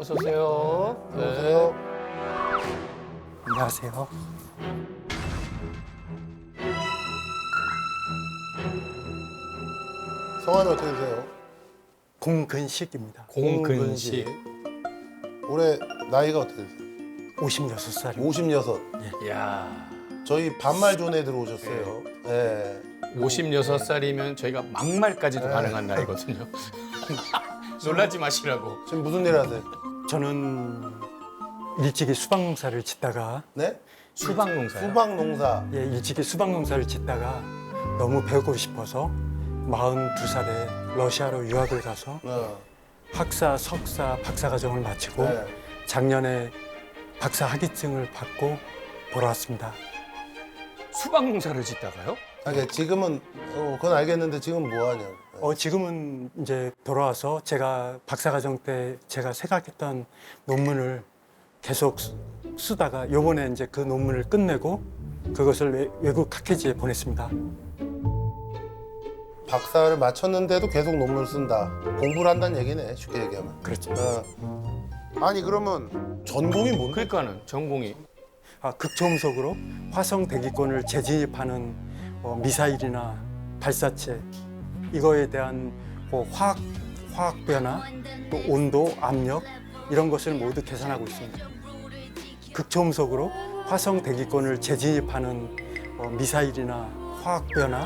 어서 오세요. 안녕하세요. 안녕하세요. 성함이 어떻게 되세요? 공근식입니다. 공근식. 올해 나이가 어떻게 되세요? 56살입니다. 56. 야, 저희 반말 존에 들어오셨어요. 네. 56살이면 저희가 막말까지도 네. 가능한 나이거든요. 놀라지 마시라고. 지금 무슨 일 하세요? 저는 일찍이 수박농사를 짓다가 네? 수박 농사요? 수박 농사. 일찍이 수박농사를 짓다가 너무 배우고 싶어서 42살에 러시아로 유학을 가서 어. 학사, 석사, 박사 과정을 마치고 네. 작년에 박사 학위증을 받고 돌아왔습니다. 수박 농사를 짓다가요? 아니, 지금은 그건 알겠는데 지금 뭐 하냐고. 지금은 이제 돌아와서 제가 박사 과정 때 제가 생각했던 논문을 계속 쓰다가 요번에 이제 그 논문을 끝내고 그것을 외국 학회지에 보냈습니다. 박사를 마쳤는데도 계속 논문을 쓴다. 공부를 한다는 얘기네, 쉽게 얘기하면. 그렇죠. 아니 그러면 전공이 뭔데? 그러니까는 전공이 극초음속으로 화성 대기권을 재진입하는 미사일이나 발사체 이거에 대한 화학 변화, 또 온도, 압력 이런 것을 모두 계산하고 있습니다. 극초음속으로 화성 대기권을 재진입하는 미사일이나 화학 변화,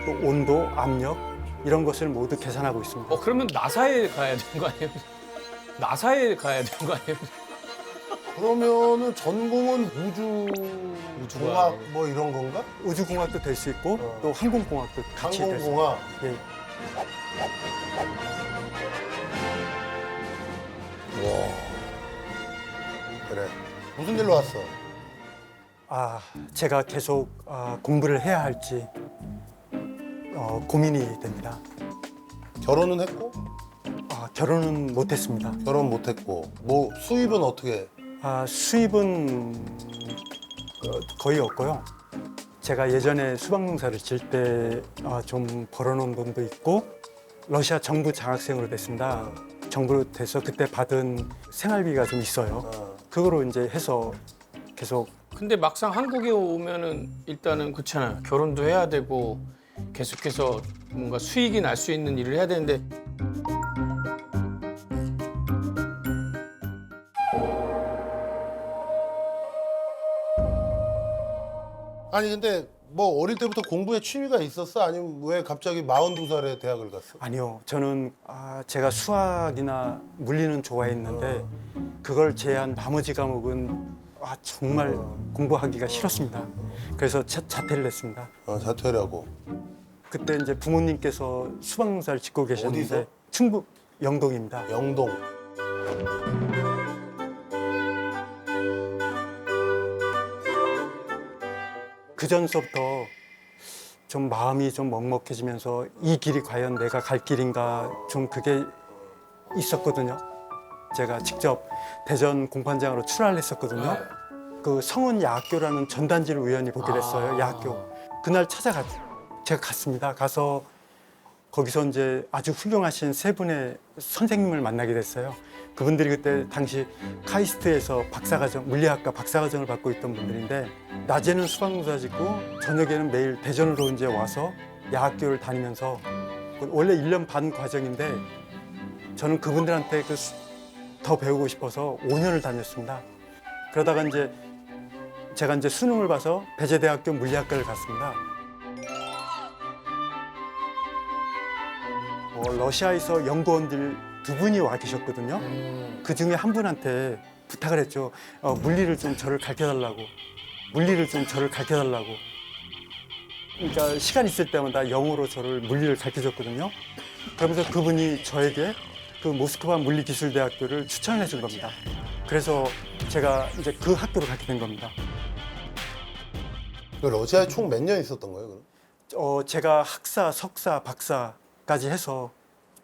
또 온도, 압력 이런 것을 모두 계산하고 있습니다. 그러면 나사에 가야 되는 거 아니에요? 나사에 가야 되는 거 아니에요? 그러면은 전공은 우주공학 우주공학. 뭐 이런 건가? 우주공학도 될 수 있고 또 항공공학도 같이 될 수 있고. 항공공학. 예. 그래. 무슨 일로 왔어? 제가 계속 공부를 해야 할지 고민이 됩니다. 결혼은 했고? 결혼은 못했습니다. 결혼 못했고. 뭐 수입은 어떻게? 수입은 거의 없고요. 제가 예전에 수박농사를 질 때 좀 벌어놓은 돈도 있고 러시아 정부 장학생으로 됐습니다. 정부로 돼서 그때 받은 생활비가 좀 있어요. 그거로 이제 해서 계속 근데 막상 한국에 오면은 일단은 그렇잖아요. 결혼도 해야 되고 계속해서 뭔가 수익이 날 수 있는 일을 해야 되는데 아니 근데 뭐 어릴 때부터 공부에 취미가 있었어? 아니면 왜 갑자기 42살에 대학을 갔어? 아니요. 저는 제가 수학이나 물리는 좋아했는데 그걸 제한 나머지 과목은 정말 공부하기가 싫었습니다. 그래서 자퇴를 했습니다. 자퇴라고. 그때 이제 부모님께서 수박농사를 짓고 계셨는데 어디서? 충북 영동입니다. 영동. 그 전서부터 좀 마음이 좀 먹먹해지면서 이 길이 과연 내가 갈 길인가 좀 그게 있었거든요. 제가 직접 대전 공판장으로 출하를 했었거든요. 그 성은 야학교라는 전단지를 우연히 보게 됐어요. 야학교. 그날 제가 갔습니다. 가서 거기서 이제 아주 훌륭하신 세 분의 선생님을 만나게 됐어요. 그분들이 그때 당시 카이스트에서 박사과정, 물리학과 박사과정을 받고 있던 분들인데 낮에는 수박농사 짓고 저녁에는 매일 대전으로 이제 와서 야학교를 다니면서 원래 1년 반 과정인데 저는 그분들한테 더 배우고 싶어서 5년을 다녔습니다. 그러다가 이제 제가 이제 수능을 봐서 배재대학교 물리학과를 갔습니다. 러시아에서 연구원들 2분이 와 계셨거든요. 그 중에 한 분한테 부탁을 했죠. 물리를 좀 저를 가르쳐달라고. 물리를 좀 저를 가르쳐달라고. 그러니까 시간 있을 때마다 영어로 저를 물리를 가르쳐줬거든요. 그러면서 그분이 저에게 그 모스크바 물리기술대학교를 추천해 준 겁니다. 그래서 제가 이제 그 학교를 가게 된 겁니다. 그 러시아에 총 몇 년 있었던 거예요, 그럼? 제가 학사, 석사, 박사까지 해서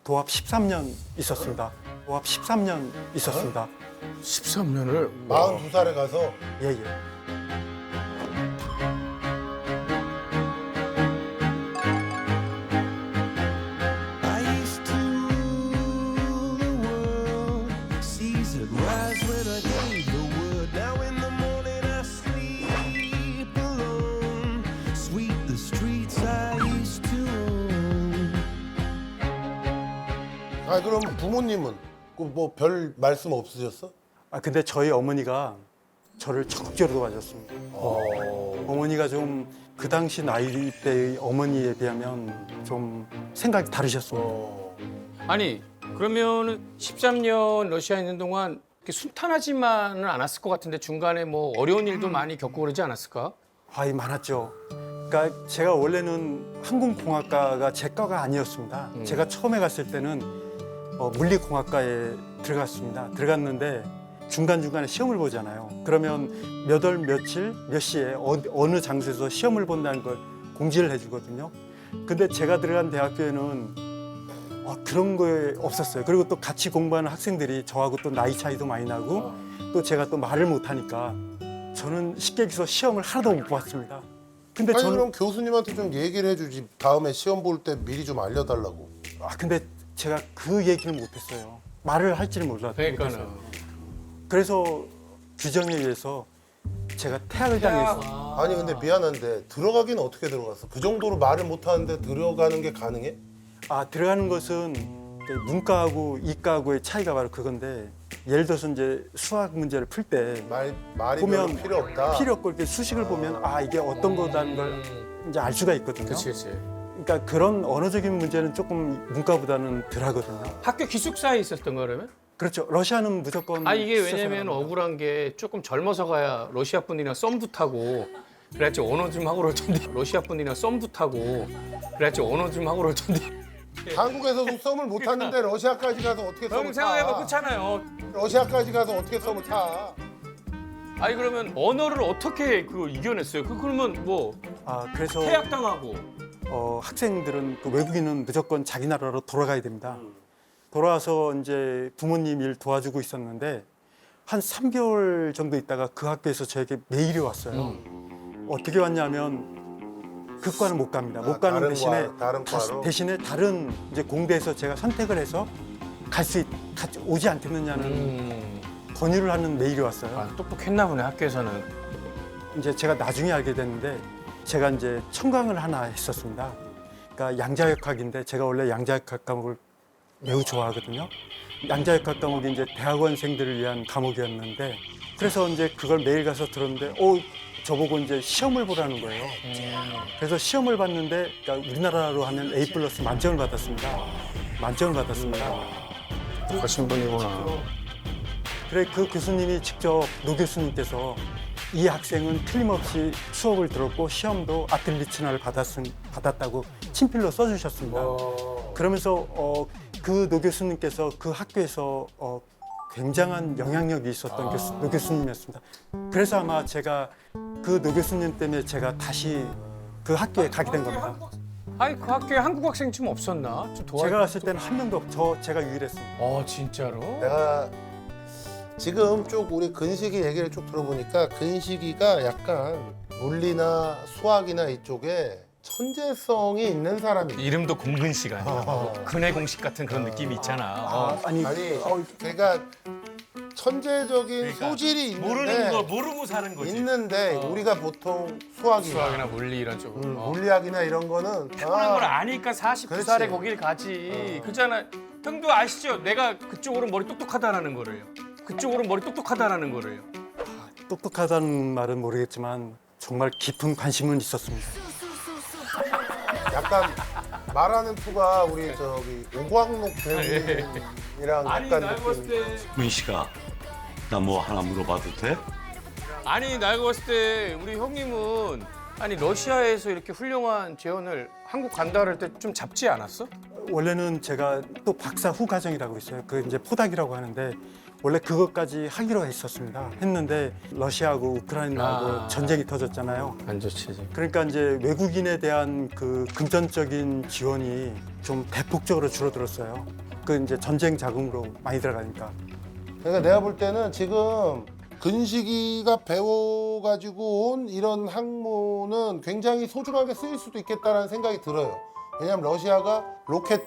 도합 13년 있었습니다. 도합 13년 있었습니다. 13년을 42살에 가서 예, 예. I used to rule the world, Caesar 아 그럼 부모님은 뭐 별 말씀 없으셨어? 아 근데 저희 어머니가 저를 적극적으로 도와줬습니다. 어머니가 좀 그 당시 나이 때의 어머니에 비하면 좀 생각이 다르셨습니다. 아니 그러면은 13년 러시아에 있는 동안 이렇게 순탄하지만은 않았을 것 같은데 중간에 뭐 어려운 일도 많이 겪고 그러지 않았을까? 아이 많았죠. 그러니까 제가 원래는 항공공학과가 제 과가 아니었습니다. 제가 처음에 갔을 때는 물리공학과에 들어갔습니다. 들어갔는데 중간중간에 시험을 보잖아요. 그러면 몇 월 며칠 몇 시에 어느 장소에서 시험을 본다는 걸 공지를 해주거든요. 근데 제가 들어간 대학교에는 그런 거에 없었어요. 그리고 또 같이 공부하는 학생들이 저하고 또 나이 차이도 많이 나고 또 제가 또 말을 못하니까 저는 쉽게 얘기해서 시험을 하나도 못 봤습니다. 근데 아니 저는 그럼 교수님한테 좀 얘기를 해주지. 다음에 시험 볼 때 미리 좀 알려달라고. 근데 제가 그 얘기를 못했어요. 말을 할지를 몰랐어요. 그러니까는 그래서 규정에 의해서 제가 퇴학을 당했어요. 아니 근데 미안한데 들어가긴 어떻게 들어갔어? 그 정도로 말을 못하는데 들어가는 게 가능해? 들어가는 것은 문과하고 이과하고의 차이가 바로 그건데 예를 들어서 이제 수학 문제를 풀 때 말이 보면 별로 필요 없다. 필요 없고 이렇게 수식을 보면 이게 어떤 거다는 걸 이제 알 수가 있거든요. 그렇지. 그러니까 그런 언어적인 문제는 조금 문과보다는 덜 하거든요. 학교 기숙사에 있었던 거 그러면? 그렇죠. 러시아는 무조건 이게 수시에서 왜냐면 나갑니다. 억울한 게 조금 젊어서 가야 러시아 분이랑 썸도 타고 그랬지 언어 좀 하고 그럴 텐데 러시아 분이랑 썸도 타고 그랬지 언어 좀 하고 그럴 텐데 한국에서도 썸을 못 탔는데 러시아까지 가서 어떻게 썸을 형 생각해봐 타? 그렇잖아요. 러시아까지 가서 어떻게 썸을 타? 아니 그러면 언어를 어떻게 이겨냈어요? 그러면 뭐 그래서 퇴학당하고 학생들은 그 외국인은 무조건 자기 나라로 돌아가야 됩니다. 돌아와서 이제 부모님 일 도와주고 있었는데 한 3개월 정도 있다가 그 학교에서 저에게 메일이 왔어요. 어떻게 왔냐면 그 과는 못 갑니다. 못 가는 다른 대신에 다른 과로? 대신에 다른 이제 공대에서 제가 선택을 해서 오지 않겠느냐는 권유를 하는 메일이 왔어요. 똑똑했나 보네 학교에서는. 이제 제가 나중에 알게 됐는데 제가 이제 청강을 하나 했었습니다. 그러니까 양자역학인데 제가 원래 양자역학 과목을 매우 좋아하거든요. 양자역학 과목이 이제 대학원생들을 위한 과목이었는데 그래서 이제 그걸 매일 가서 들었는데 저보고 이제 시험을 보라는 거예요. 그래서 시험을 봤는데 그러니까 우리나라로 하면 A+ 만점을 받았습니다. 만점을 받았습니다. 똑같은 분이구나. 그래 그 교수님이 직접 노 교수님께서 이 학생은 틀림없이 수업을 들었고 시험도 아틀리츠나를 받았다고 친필로 써주셨습니다. 그러면서 그 노 교수님께서 그 학교에서 굉장한 영향력이 있었던 노 교수님이었습니다. 그래서 아마 제가 그 노 교수님 때문에 제가 다시 그 학교에 가게 된 겁니다. 그 학교에 한국 학생 좀 없었나? 좀 제가 갔을 때는 한 명도 제가 유일했습니다. 진짜로? 내가 지금 쭉 우리 근식이 얘기를 쭉 들어보니까 근식이가 약간 물리나 수학이나 이쪽에 천재성이 있는 사람이야. 이름도 공근식 아니야? 근해 공식 같은 그런 느낌이 있잖아. 아니 걔가 천재적인 그러니까 소질이 있는데 모르는 거 모르고 사는 거지. 있는데 우리가 보통 수학이나 수학이나 물리 이런 쪽. 물리학이나 이런 거는 태어난 걸 아니까 49살에 그렇지. 거길 가지. 그잖아. 형도 아시죠? 내가 그쪽으로 머리 똑똑하다라는 거를요. 그쪽으로 머리 똑똑하다라는 거를요. 똑똑하다는 말은 모르겠지만 정말 깊은 관심은 있었습니다. 약간 말하는 투가 우리 저기 오광록 배우님이랑 약간 느낌. 문씨가 나 뭐 하나 물어봐도 돼? 아니 내가 봤을 때 우리 형님은 러시아에서 이렇게 훌륭한 재원을 한국 간다 그럴 때 좀 잡지 않았어? 원래는 제가 또 박사 후 과정이라고 있어요. 그 이제 포닥이라고 하는데 원래 그것까지 하기로 했는데 러시아하고 우크라이나하고 전쟁이 터졌잖아요. 안 좋지. 그러니까 이제 외국인에 대한 그 금전적인 지원이 좀 대폭적으로 줄어들었어요. 그 이제 전쟁 자금으로 많이 들어가니까. 그러니까 내가 볼 때는 지금 근식이가 배워가지고 온 이런 학문은 굉장히 소중하게 쓰일 수도 있겠다는 생각이 들어요. 왜냐하면 러시아가 로켓,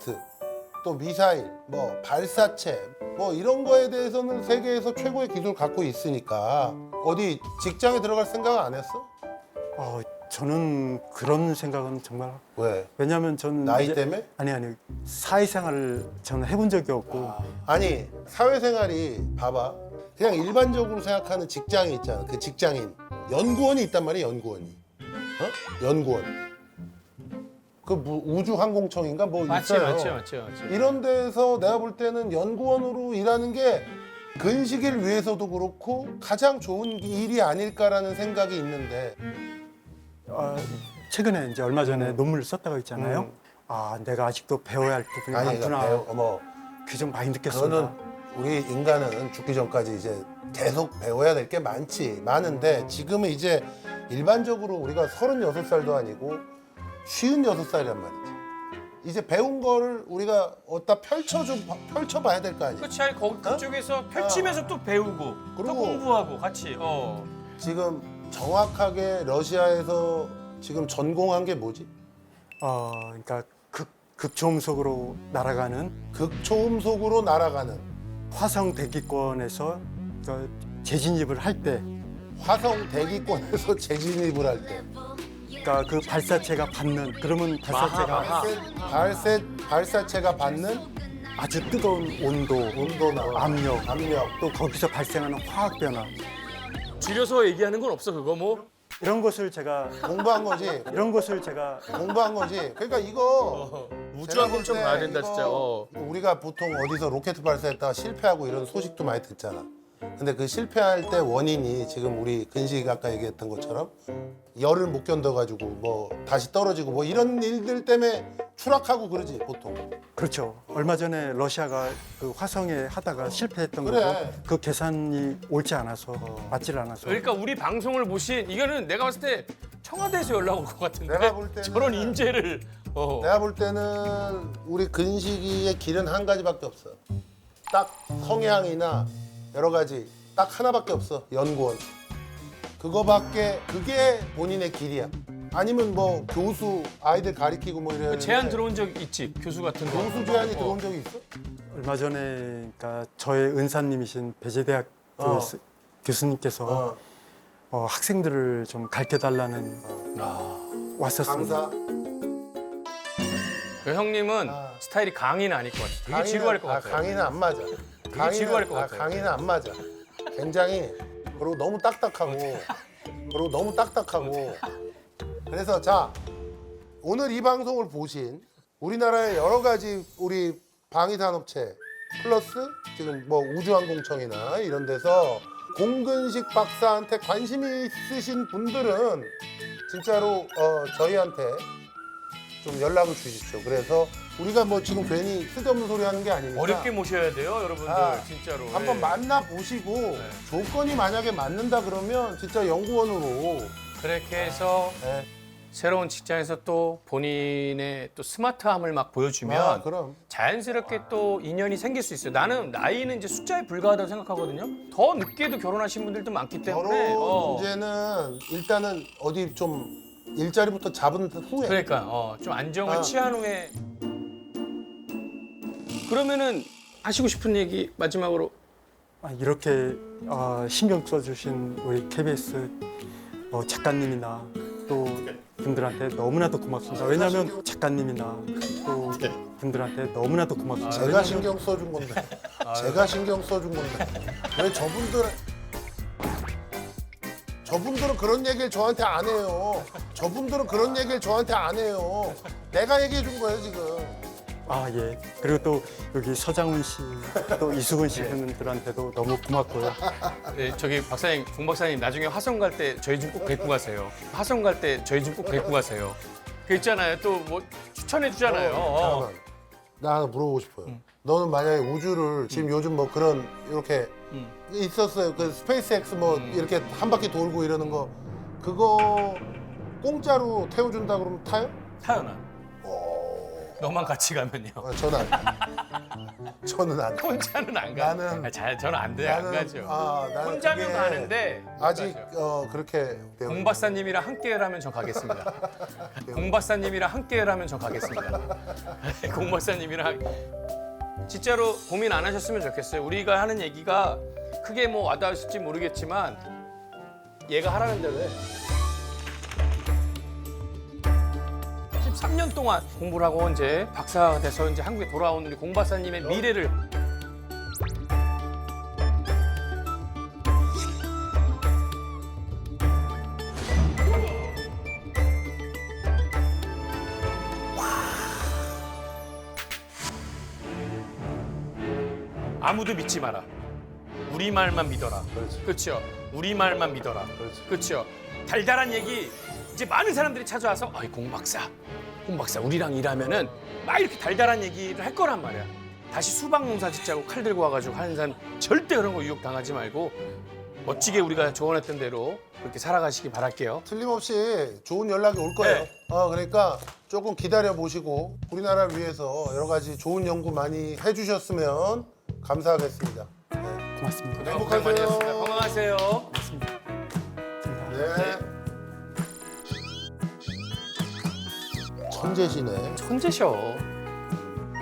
또 미사일, 뭐 발사체, 뭐 이런 거에 대해서는 세계에서 최고의 기술을 갖고 있으니까 어디 직장에 들어갈 생각 안 했어? 저는 그런 생각은 정말 왜? 왜냐하면 저는 나이 이제- 때문에? 아니 사회생활을 저는 해본 적이 없고 아니 사회생활이 봐봐 그냥 일반적으로 생각하는 직장이 있잖아 그 직장인 연구원이 있단 말이야 연구원이 연구원 그 우주항공청인가 뭐 맞지, 있어요 맞지. 이런 데서 내가 볼 때는 연구원으로 일하는 게 근시기를 위해서도 그렇고 가장 좋은 일이 아닐까라는 생각이 있는데 최근에 이제 얼마 전에 논문을 썼다고 했잖아요. 아 내가 아직도 배워야 할 부분이 아니 많구나. 어머 그게 좀 많이 느꼈습니다. 그거는 우리 인간은 죽기 전까지 이제 계속 배워야 될 게 많은데 지금은 이제 일반적으로 우리가 36살도 아니고 56살이란 말이지. 이제 배운 거를 우리가 어디다 펼쳐봐야 될 거 아니야. 그렇지, 아니 그쪽에서 펼치면서 또 배우고 또 그리고- 공부하고 같이. 지금 정확하게 러시아에서 지금 전공한 게 뭐지? 그러니까 극초음속으로 날아가는 극초음속으로 날아가는 화성 대기권에서 그 재진입을 할 때, 화성 대기권에서 재진입을 할 때 그러니까 그 발사체가 받는 그러면 발사체가 발사체가 받는 아주 뜨거운 온도나 압력, 압력 또 거기서 발생하는 화학 변화 줄여서 얘기하는 건 없어 그거 뭐. 이런 것을 제가 공부한 거지. 공부한 거지. 그러니까 이거 우주항공 좀 제가 볼 때 봐야 된다, 이거 진짜. 우리가 보통 어디서 로켓 발사했다가 실패하고 이런 소식도 많이 듣잖아. 근데 그 실패할 때 원인이 지금 우리 근식이가 아까 얘기했던 것처럼 열을 못 견뎌가지고 뭐 다시 떨어지고 뭐 이런 일들 때문에 추락하고 그러지 보통. 그렇죠. 얼마 전에 러시아가 그 화성에 하다가 실패했던 그래. 거고 그 계산이 옳지 않아서 맞질 않아서 그러니까 우리 방송을 보신 이거는 내가 봤을 때 청와대에서 연락 올 것 같은데. 내가 볼 때는- 저런 인재를. 내가 볼 때는 우리 근식이의 길은 한 가지밖에 없어. 딱 성향이나 여러 가지 딱 하나밖에 없어. 연구원. 그게 본인의 길이야. 아니면 뭐 교수 아이들 가리키고 뭐 이래야 제안 되는데 들어온 적 있지 교수 같은 거. 교수 제안이 들어온 적이 있어? 얼마 전에 그러니까 저의 은사님이신 배재대학 교수님께서 학생들을 좀 가르쳐 달라는 왔었습니다. 강사. 그 형님은 아. 스타일이 강의는 아닐 것 같아. 되게 지루할 것 같아요. 강의는 안 맞아. 지루할 것 같아요. 강의는 안 맞아. 굉장히 그리고 너무 딱딱하고 그래서 자 오늘 이 방송을 보신 우리나라의 여러 가지 우리 방위산업체 플러스 지금 뭐 우주항공청이나 이런 데서 공근식 박사한테 관심이 있으신 분들은 진짜로 저희한테 좀 연락을 주십시오. 그래서 우리가 뭐 지금 괜히 쓸데없는 소리 하는 게 아니니까 어렵게 모셔야 돼요, 여러분들. 아, 진짜로. 한번 네. 만나보시고 조건이 만약에 맞는다 그러면 진짜 연구원으로 그렇게 해서 네. 새로운 직장에서 또 본인의 또 스마트함을 막 보여주면 그럼 자연스럽게 또 인연이 생길 수 있어요. 나는 나이는 이제 숫자에 불과하다고 생각하거든요. 더 늦게도 결혼하신 분들도 많기 때문에. 결혼 문제는 일단은 어디 좀 일자리부터 잡은 후에 그러니까 좀 안정을 아. 취한 후에. 그러면은 하시고 싶은 얘기 마지막으로. 이렇게 신경 써주신 우리 KBS 작가님이나 또 분들한테 너무나도 고맙습니다. 왜냐하면 작가님이나 또 분들한테 너무나도 고맙습니다. 제가 왜냐하면 신경 써준 건데 제가 신경 써준 건데 왜 저분들은 그런 얘기를 저한테 안 해요. 저분들은 그런 얘기를 저한테 안 해요. 내가 얘기해 준 거예요 지금. 예. 그리고 또 여기 서장훈 씨, 또 이수근 씨 분들한테도 너무 고맙고요. 네, 저기 박사님, 공 박사님 나중에 화성 갈 때 저희 좀 꼭 데리고 가세요. 화성 갈 때 저희 좀 꼭 데리고 가세요. 그 있잖아요. 또 뭐 추천해 주잖아요. 잠깐만. 나 하나 물어보고 싶어요. 너는 만약에 우주를 지금 요즘 뭐 그런 이렇게 있었어요. 그 스페이스X 뭐 이렇게 한 바퀴 돌고 이러는 거 그거 공짜로 태워준다 그러면 타요? 타연아. 너만 같이 가면요. 저는 안 돼. 저는 안 돼. 혼자는 안 가. 나는- 저는 안 돼. 안 가죠. 나는 혼자면 그게 가는데 아직 가죠. 그렇게 공 박사님이랑 함께라면 저 가겠습니다. 공 박사님이랑 함께라면 저 가겠습니다. 공 박사님이랑 진짜로 고민 안 하셨으면 좋겠어요. 우리가 하는 얘기가 크게 뭐 와닿을지 모르겠지만 얘가 하라는 대로 해. 3년 동안 공부를 하고 이제 박사가 돼서 이제 한국에 돌아온 우리 공 박사님의 미래를 아무도 믿지 마라. 우리 말만 믿어라. 그렇지. 그렇죠. 우리 말만 믿어라. 그렇지. 그렇죠. 달달한 얘기 이제 많은 사람들이 찾아와서 아이 공 박사 우리랑 일하면은 막 이렇게 달달한 얘기를 할 거란 말이야. 다시 수박 농사 짓자고 칼 들고 와가지고 하는 사람 절대 그런 거 유혹 당하지 말고 멋지게 우리가 조언했던 대로 그렇게 살아가시기 바랄게요. 틀림없이 좋은 연락이 올 거예요. 네. 그러니까 조금 기다려 보시고 우리나라를 위해서 여러 가지 좋은 연구 많이 해주셨으면 감사하겠습니다. 고맙습니다. 고생 많이 하셨습니다. 건강하세요. 네. 천재시네. 천재셔.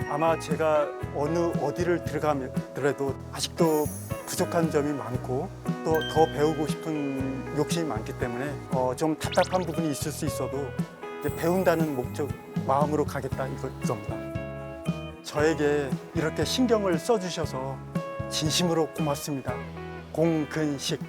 아마 제가 어디를 들어가더라도 아직도 부족한 점이 많고 또 더 배우고 싶은 욕심이 많기 때문에 좀 답답한 부분이 있을 수 있어도 이제 배운다는 마음으로 가겠다 이겁니다. 저에게 이렇게 신경을 써주셔서 진심으로 고맙습니다. 공근식.